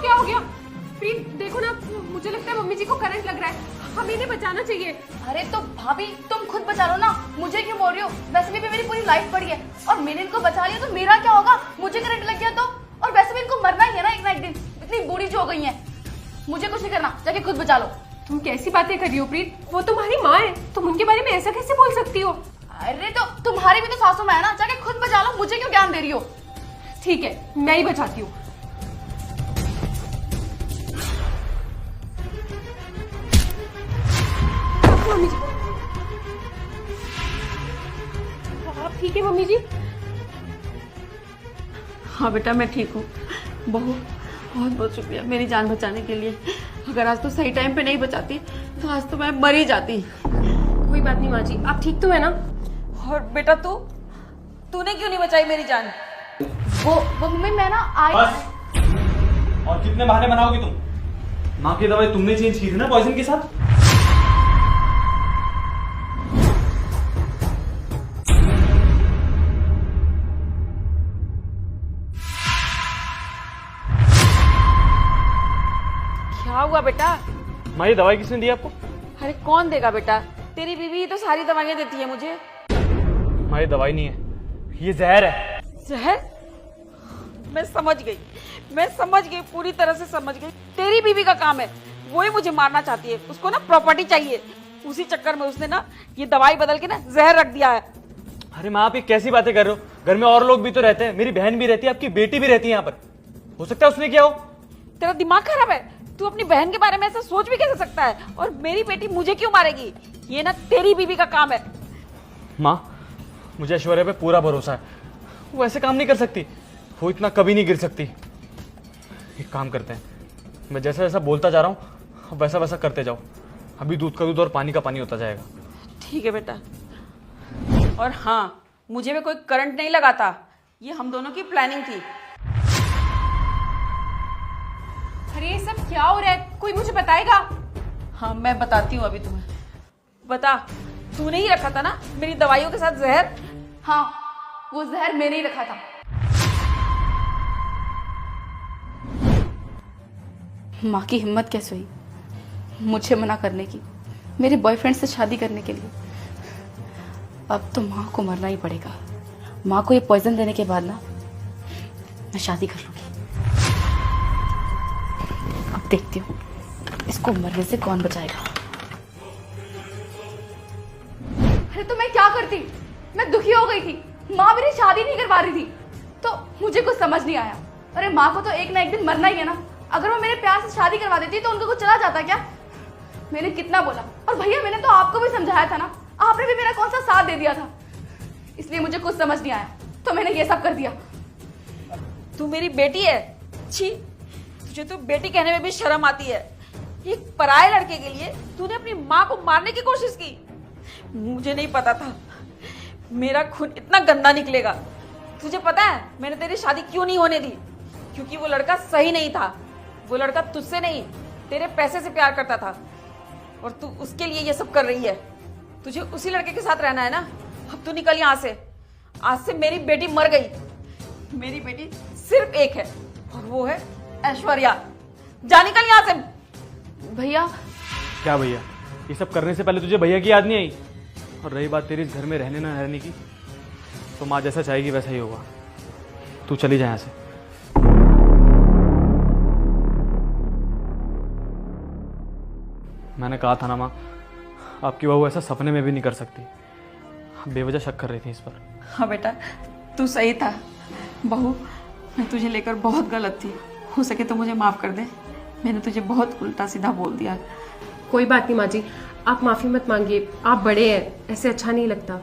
क्या हो गया? प्रीत देखो ना, मुझे लगता है मम्मी जी को करंट लग रहा है, हमें इन्हें बचाना चाहिए। अरे तो भाभी तुम खुद बचा लो ना, मुझे क्यों बोल रही हो? वैसे भी मेरी पूरी लाइफ पड़ी है और मैंने इनको बचा लिया तो मेरा क्या होगा? मुझे करंट लग गया तो? और वैसे भी इनको मरना ही है ना एक ना एक दिन, इतनी बूढ़ी जो हो गई है। मुझे कुछ नहीं करना, जाके खुद बचा लो। तुम कैसी बातें कर रही हो प्रीत? वो तुम्हारी माँ है, तुम उनके बारे में ऐसा कैसे बोल सकती हो? अरे तो तुम्हारी भी तो सासू माँ है ना, जाके खुद बचा लो, मुझे क्यों ज्ञान दे रही हो? ठीक है, मैं ही बचाती हूँ। मम्मी जी, आप ठीक है मम्मी जी? हाँ बेटा मैं ठीक हूँ। बहू बहुत बहुत शुक्रिया मेरी जान बचाने के लिए। अगर आज तो सही टाइम पे नहीं बचाती तो आज तो मैं मर ही जाती। कोई बात नहीं माँ जी, आप ठीक तो है ना? और बेटा तूने क्यों नहीं बचाई मेरी जान? वो मम्मी मैं ना आई। बस, और कितने बहाने बनाओगी तुम? माँ की दवाई तुमने चेंज की थी ना पॉइजन के साथ? क्या हुआ बेटा? माँ ये दवाई किसने दी आपको? अरे कौन देगा बेटा, तेरी बीवी ही तो सारी दवाइयाँ देती है मुझे। माँ ये दवाई नहीं है, ये जहर है। जहर? मैं समझ गई, पूरी तरह से समझ गई। तेरी बीवी का काम है, वो ही मुझे मारना चाहती है। उसको ना प्रॉपर्टी चाहिए, उसी चक्कर में उसने ना ये दवाई बदल के ना जहर रख दिया है। अरे माँ आप ये कैसी बातें कर रहे हो? घर में और लोग भी तो रहते हैं, मेरी बहन भी रहती है, आपकी बेटी भी रहती है यहाँ पर। हो सकता है उसने किया हो। तेरा दिमाग खराब है? तू अपनी बहन के बारे में ऐसा सोच भी कैसे सकता है? और मेरी बेटी मुझे क्यों मारेगी? ये ना तेरी बीवी का काम है। माँ मुझे ऐश्वर्या पे पूरा भरोसा है, वो ऐसे काम नहीं कर सकती, वो इतना कभी नहीं गिर सकती। एक काम करते हैं, मैं जैसा जैसा बोलता जा रहा हूँ वैसा वैसा करते जाओ, अभी दूध का दूध और पानी का पानी होता जाएगा। ठीक है बेटा। और हाँ, मुझे भी कोई करंट नहीं लगा था, ये हम दोनों की प्लानिंग थी। अरे ये सब क्या हो रहा है, कोई मुझे बताएगा? हाँ मैं बताती हूँ अभी तुम्हें। बता, तूने ही रखा था ना मेरी दवाइयों के साथ जहर? हाँ वो जहर मैंने ही रखा था। माँ की हिम्मत कैसे हुई मुझे मना करने की, मेरे बॉयफ्रेंड से शादी करने के लिए? अब तो माँ को मरना ही पड़ेगा। माँ को ये पॉइजन देने के बाद ना मैं शादी कर लूंगी। अब देखती हूँ इसको मरने से कौन बचाएगा। अरे तो मैं क्या करती, मैं दुखी हो गई थी। माँ मेरी शादी नहीं करवा रही थी तो मुझे कुछ समझ नहीं आया। अरे माँ को तो एक ना एक दिन मरना ही है ना, अगर वो मेरे प्यार से शादी करवा देती तो उनको कुछ चला जाता क्या? मैंने कितना बोला, और भैया मैंने तो आपको भी समझाया था ना, आपने भी मेरा कौन सा साथ दे दिया था। इसलिए मुझे कुछ समझ नहीं आया तो मैंने ये सब कर दिया। तू मेरी बेटी है? छी, तुझे तो बेटी कहने में भी शर्म आती है। एक पराये लड़के के लिए तूने अपनी माँ को मारने की कोशिश की। मुझे नहीं पता था मेरा खून इतना गंदा निकलेगा। तुझे पता है मैंने तेरी शादी क्यों नहीं होने दी? क्योंकि वो लड़का सही नहीं था। वो लड़का तुझसे नहीं तेरे पैसे से प्यार करता था और तू उसके लिए ये सब कर रही है। तुझे उसी लड़के के साथ रहना है ना? अब तू निकल यहाँ से। आज से मेरी बेटी मर गई। मेरी बेटी सिर्फ एक है और वो है ऐश्वर्या। जा निकल यहाँ से। भैया। क्या भैया? ये सब करने से पहले तुझे भैया की याद नहीं आई? और रही बात तेरी इस घर में रहने ना रहने की, तो माँ जैसा चाहेगी वैसा ही होगा। तू चली जा यहाँ से। मैंने कहा था ना माँ, आपकी बहू ऐसा सपने में भी नहीं कर सकती। बेवजह शक कर रही थी इस पर। हाँ बेटा, तू सही था। बहू, मैं तुझे लेकर बहुत गलत थी। हो सके तो मुझे माफ कर दे, मैंने तुझे बहुत उल्टा सीधा बोल दिया। कोई बात नहीं माँ जी, आप माफी मत मांगिए, आप बड़े हैं, ऐसे अच्छा नहीं लगता।